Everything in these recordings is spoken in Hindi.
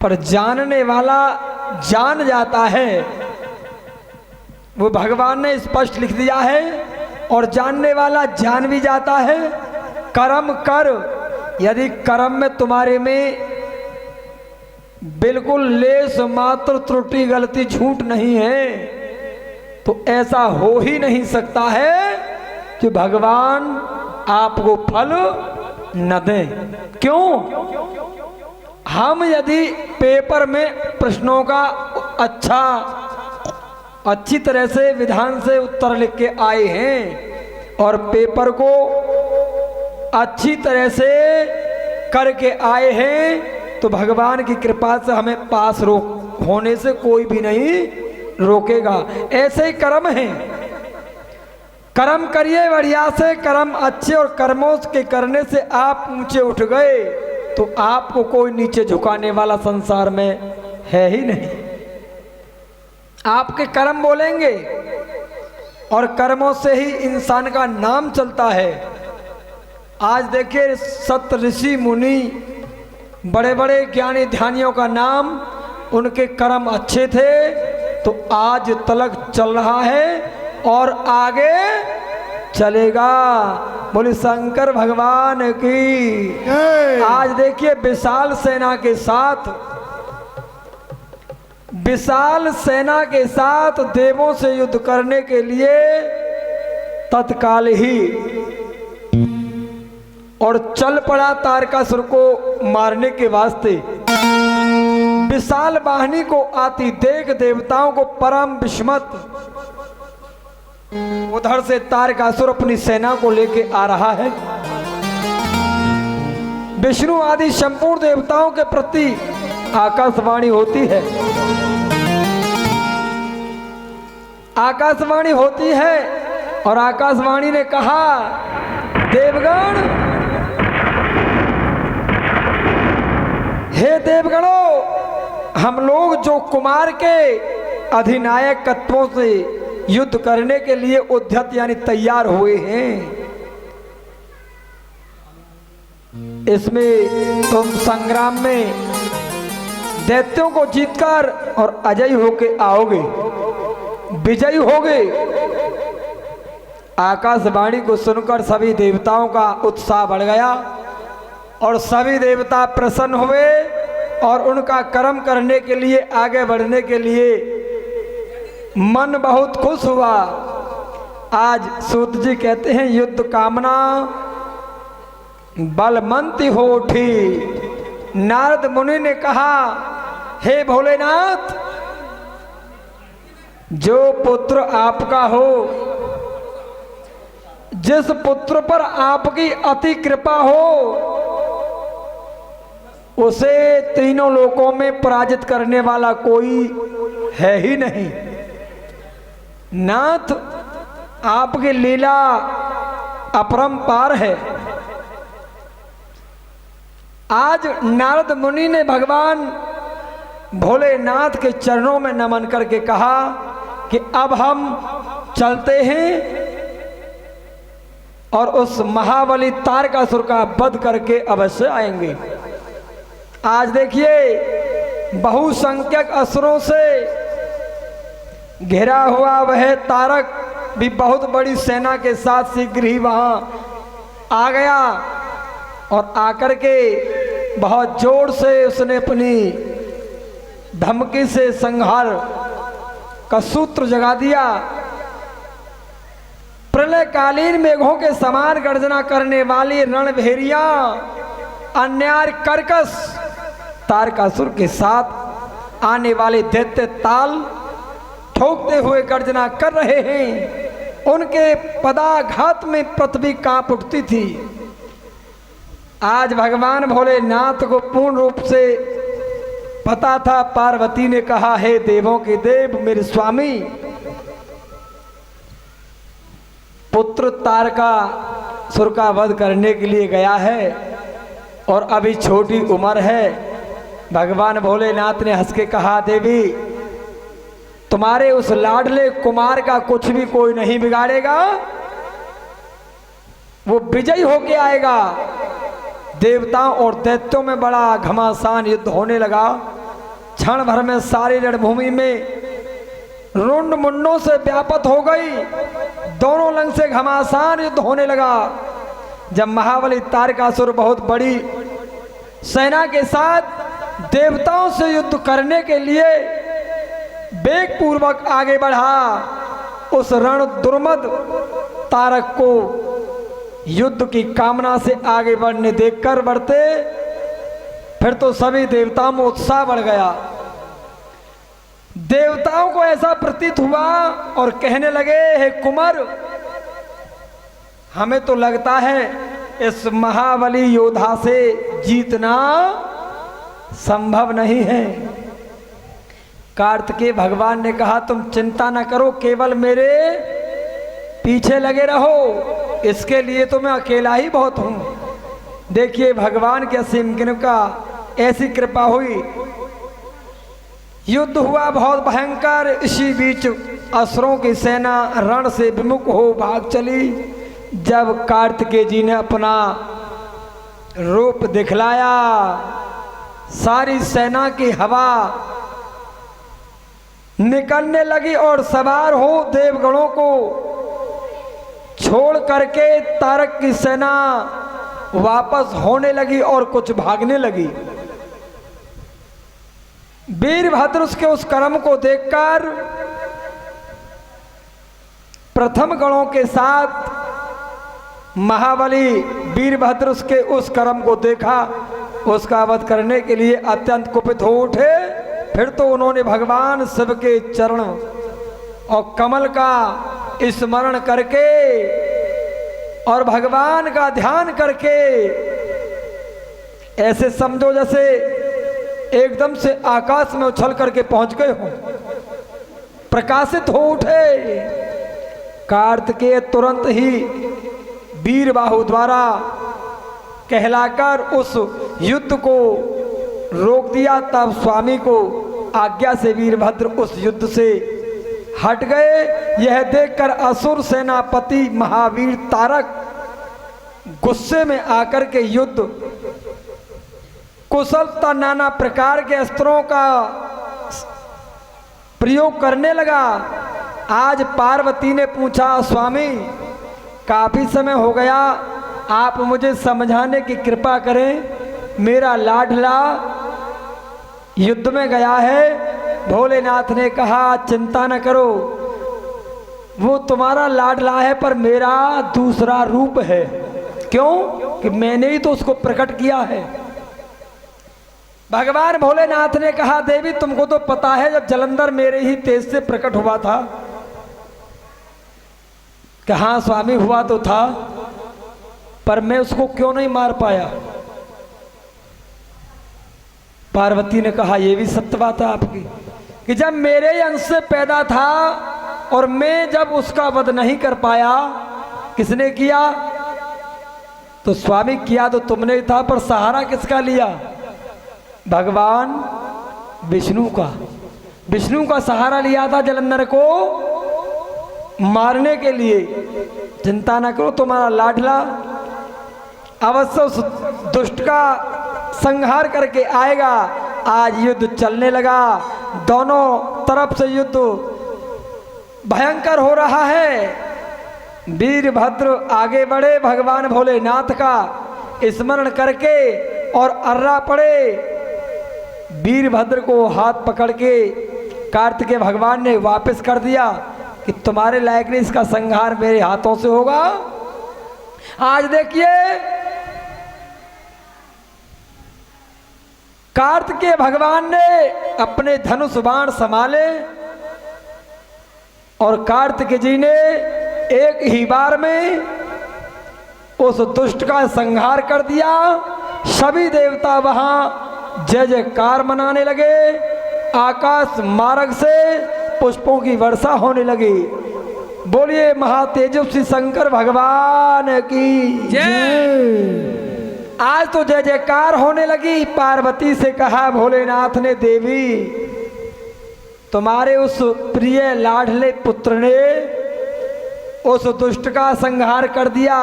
पर जानने वाला जान जाता है, वो भगवान ने स्पष्ट लिख दिया है। और जानने वाला जान भी जाता है। कर्म कर, यदि कर्म में तुम्हारे में बिल्कुल लेस मात्र त्रुटि गलती झूठ नहीं है, तो ऐसा हो ही नहीं सकता है कि भगवान आपको फल न दें। क्यों? हम यदि पेपर में प्रश्नों का अच्छी तरह से विधान से उत्तर लिख के आए हैं और पेपर को अच्छी तरह से करके आए हैं, तो भगवान की कृपा से हमें पास होने से कोई भी नहीं रोकेगा। ऐसे ही कर्म है। कर्म करिए बढ़िया से, कर्म अच्छे, और कर्मों के करने से आप ऊंचे उठ गए तो आपको कोई नीचे झुकाने वाला संसार में है ही नहीं। आपके कर्म बोलेंगे और कर्मों से ही इंसान का नाम चलता है। आज देखिए सत ऋषि मुनि, बड़े बड़े ज्ञानी ध्यानियों का नाम, उनके कर्म अच्छे थे तो आज तलक चल रहा है और आगे चलेगा। बोले शंकर भगवान की। आज देखिए विशाल सेना के साथ देवों से युद्ध करने के लिए तत्काल ही और चल पड़ा तारकासुर को मारने के वास्ते। विशाल वाहिनी को आती देख देवताओं को परम विस्मत। उधर से तारकासुर अपनी सेना को लेके आ रहा है। विष्णु आदि संपूर्ण देवताओं के प्रति आकाशवाणी होती है। आकाशवाणी होती है और आकाशवाणी ने कहा, देवगण, हे देवगणों, हम लोग जो कुमार के अधिनायक तत्वों से युद्ध करने के लिए उद्यत यानी तैयार हुए हैं, इसमें तुम संग्राम में दैत्यों को जीतकर और अजय होके आओगे, विजयी होगे। आकाशवाणी को सुनकर सभी देवताओं का उत्साह बढ़ गया और सभी देवता प्रसन्न हुए और उनका कर्म करने के लिए, आगे बढ़ने के लिए मन बहुत खुश हुआ। आज सूत जी कहते हैं, युद्ध कामना बलवंती हो उठी। नारद मुनि ने कहा, हे भोलेनाथ, जो पुत्र आपका हो, जिस पुत्र पर आपकी अति कृपा हो, उसे तीनों लोकों में पराजित करने वाला कोई है ही नहीं। नाथ, आपकी लीला अपरंपार है। आज नारद मुनि ने भगवान भोलेनाथ के चरणों में नमन करके कहा कि अब हम चलते हैं और उस महाबली तारकासुर का वध करके अवश्य आएंगे। आज देखिए बहुसंख्यक असुरों से घिरा हुआ वह तारक भी बहुत बड़ी सेना के साथ शीघ्र ही वहां आ गया और आकर के बहुत जोर से उसने अपनी धमकी से संहार का सूत्र जगा दिया। प्रलयकालीन मेघों के समान गर्जना करने वाली रणभेरिया अन्याय कर्कश तारकासुर के साथ आने वाले दैत्य ताल ठोकते हुए गर्जना कर रहे हैं। उनके पदाघात में पृथ्वी कांप उठती थी। आज भगवान भोलेनाथ को पूर्ण रूप से पता था। पार्वती ने कहा, हे देवों के देव, मेरे स्वामी, पुत्र तारकासुर का वध करने के लिए गया है और अभी छोटी उम्र है। भगवान भोलेनाथ ने हंस के कहा, देवी, तुम्हारे उस लाडले कुमार का कुछ भी कोई नहीं बिगाड़ेगा, वो विजयी होके आएगा। देवताओं और दैत्यों में बड़ा घमासान युद्ध होने लगा। क्षण भर में सारी रणभूमि में रुंड मुंडों से व्यापत हो गई। दोनों लंग से घमासान युद्ध होने लगा। जब महाबली तारकासुर बहुत बड़ी सेना के साथ देवताओं से युद्ध करने के लिए वेग पूर्वक आगे बढ़ा, उस रण दुर्मद तारक को युद्ध की कामना से आगे बढ़ने देखकर बढ़ते, फिर तो सभी देवताओं में उत्साह बढ़ गया। देवताओं को ऐसा प्रतीत हुआ और कहने लगे, हे कुमार, हमें तो लगता है इस महाबली योद्धा से जीतना संभव नहीं है। कार्तिकेय भगवान ने कहा, तुम चिंता न करो, केवल मेरे पीछे लगे रहो, इसके लिए तो मैं अकेला ही बहुत हूं। देखिए भगवान के असीम कृपा, ऐसी कृपा हुई, युद्ध हुआ बहुत भयंकर। इसी बीच असुरों की सेना रण से विमुख हो भाग चली। जब कार्तिकेय जी ने अपना रूप दिखलाया, सारी सेना की हवा निकलने लगी और सवार हो देवगणों को छोड़ करके तारक की सेना वापस होने लगी और कुछ भागने लगी। वीरभद्र उसके उस कर्म को देखकर प्रथम गणों के साथ महाबली वीरभद्र उसके उस कर्म को देखा, उसका वध करने के लिए अत्यंत कुपित हो उठे। फिर तो उन्होंने भगवान शिव के चरण और कमल का स्मरण करके और भगवान का ध्यान करके ऐसे समझो जैसे एकदम से आकाश में उछल करके पहुंच गए हो, प्रकाशित हो उठे। कार्तिकेय तुरंत ही वीरबाहु द्वारा कहलाकर उस युद्ध को रोक दिया। तब स्वामी को आज्ञा से वीरभद्र उस युद्ध से हट गए। यह देखकर असुर सेनापति महावीर तारक गुस्से में आकर के युद्ध कुशलता नाना प्रकार के अस्त्रों का प्रयोग करने लगा। आज पार्वती ने पूछा, स्वामी काफी समय हो गया, आप मुझे समझाने की कृपा करें, मेरा लाडला युद्ध में गया है। भोलेनाथ ने कहा, चिंता न करो, वो तुम्हारा लाडला है पर मेरा दूसरा रूप है। क्यों? कि मैंने ही तो उसको प्रकट किया है। भगवान भोलेनाथ ने कहा, देवी तुमको तो पता है जब जलंधर मेरे ही तेज से प्रकट हुआ था। कि हाँ स्वामी हुआ तो था, पर मैं उसको क्यों नहीं मार पाया। पार्वती ने कहा, यह भी सत्य बात है आपकी, कि जब मेरे ही अंश से पैदा था और मैं जब उसका वध नहीं कर पाया, किसने किया? तो स्वामी किया तो तुमने ही था, पर सहारा किसका लिया? भगवान विष्णु का। विष्णु का सहारा लिया था जलंधर को मारने के लिए। चिंता न करो, तुम्हारा लाडला अवश्य उस दुष्ट का संहार करके आएगा। आज युद्ध चलने लगा, दोनों तरफ से युद्ध भयंकर हो रहा है। वीरभद्र आगे बढ़े, भगवान भोलेनाथ का स्मरण करके और अर्रा पड़े। वीरभद्र को हाथ पकड़ के कार्तिकेय भगवान ने वापस कर दिया कि तुम्हारे लायक नहीं, इसका संहार मेरे हाथों से होगा। आज देखिए कार्तिकेय भगवान ने अपने धनुष बाण संभाले और कार्तिकेय जी ने एक ही बार में उस दुष्ट का संहार कर दिया। सभी देवता वहां जय जयकार मनाने लगे। आकाश मार्ग से पुष्पों की वर्षा होने लगी। बोलिए महातेजस्वी शंकर भगवान की जय। आज तो जय जयकार होने लगी। पार्वती से कहा भोलेनाथ ने, देवी तुम्हारे उस प्रिय लाडले पुत्र ने उस दुष्ट का संहार कर दिया।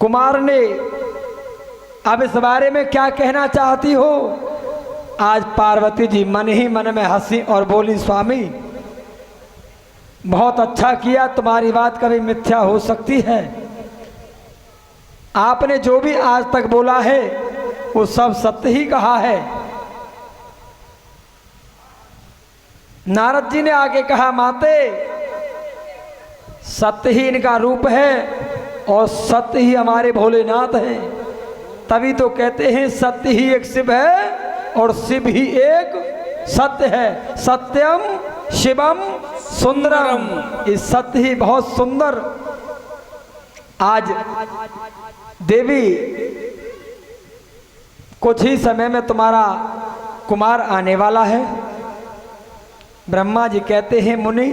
कुमार ने अब इस बारे में क्या कहना चाहती हो? आज पार्वती जी मन ही मन में हंसी और बोली, स्वामी बहुत अच्छा किया, तुम्हारी बात कभी मिथ्या हो सकती है। आपने जो भी आज तक बोला है वो सब सत्य ही कहा है। नारद जी ने आके कहा, माते सत्य ही इनका रूप है और सत्य ही हमारे भोलेनाथ हैं। तभी तो कहते हैं सत्य ही एक शिव है और शिव ही एक सत्य है। सत्यम शिवम सुंदरम, इस सत्य ही बहुत सुंदर। आज देवी कुछ ही समय में तुम्हारा कुमार आने वाला है। ब्रह्मा जी कहते हैं, मुनि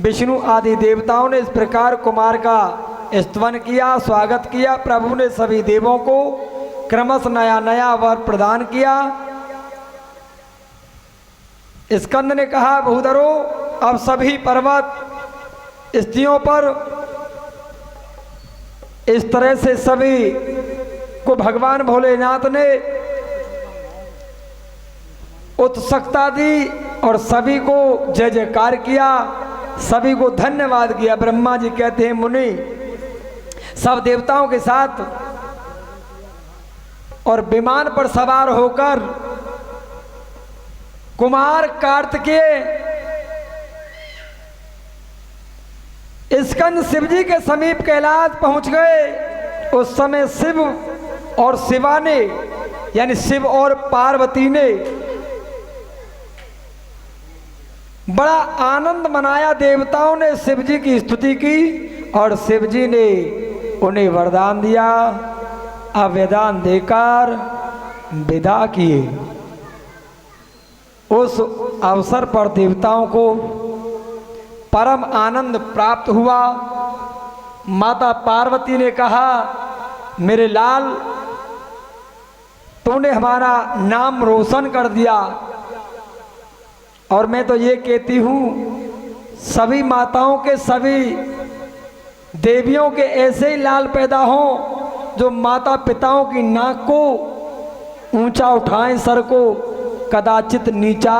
विष्णु आदि देवताओं ने इस प्रकार कुमार का स्तवन किया, स्वागत किया। प्रभु ने सभी देवों को क्रमश नया नया वर प्रदान किया। स्कंद ने कहा, भूधरो अब सभी पर्वत स्त्रियों पर इस तरह से सभी को भगवान भोलेनाथ ने उत्सुकता दी और सभी को जय जयकार किया, सभी को धन्यवाद किया। ब्रह्मा जी कहते हैं, मुनि सब देवताओं के साथ और विमान पर सवार होकर कुमार कार्तिकेय स्कंद शिव जी के समीप कैलाश पहुंच गए। उस समय शिव और शिवा ने, यानी शिव और पार्वती ने बड़ा आनंद मनाया। देवताओं ने शिव जी की स्तुति की और शिव जी ने उन्हें वरदान दिया। अब वरदान देकर विदा किए। उस अवसर पर देवताओं को परम आनंद प्राप्त हुआ। माता पार्वती ने कहा, मेरे लाल तूने हमारा नाम रोशन कर दिया। और मैं तो ये कहती हूँ सभी माताओं के, सभी देवियों के ऐसे ही लाल पैदा हों जो माता पिताओं की नाक को ऊंचा उठाएं, सर को कदाचित नीचा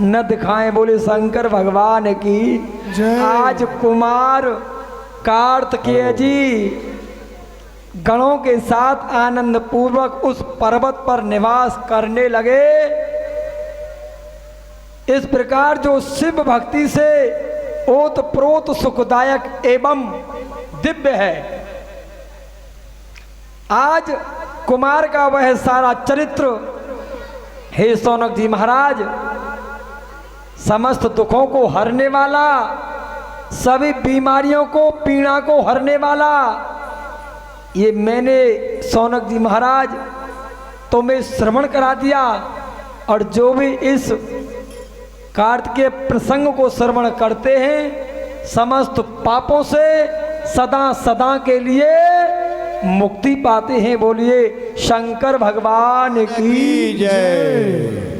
न दिखाएं। बोले शंकर भगवान की जय। आज कुमार कार्तिकेय जी गणों के साथ आनंद पूर्वक उस पर्वत पर निवास करने लगे। इस प्रकार जो शिव भक्ति से ओत प्रोत सुखदायक एवं दिव्य है, आज कुमार का वह सारा चरित्र, हे शौनक जी महाराज, समस्त दुखों को हरने वाला, सभी बीमारियों को, पीड़ा को हरने वाला, ये मैंने शौनक जी महाराज तुम्हें श्रवण करा दिया। और जो भी इस कार्तिकेय प्रसंग को श्रवण करते हैं समस्त पापों से सदा सदा के लिए मुक्ति पाते हैं। बोलिए शंकर भगवान की जय।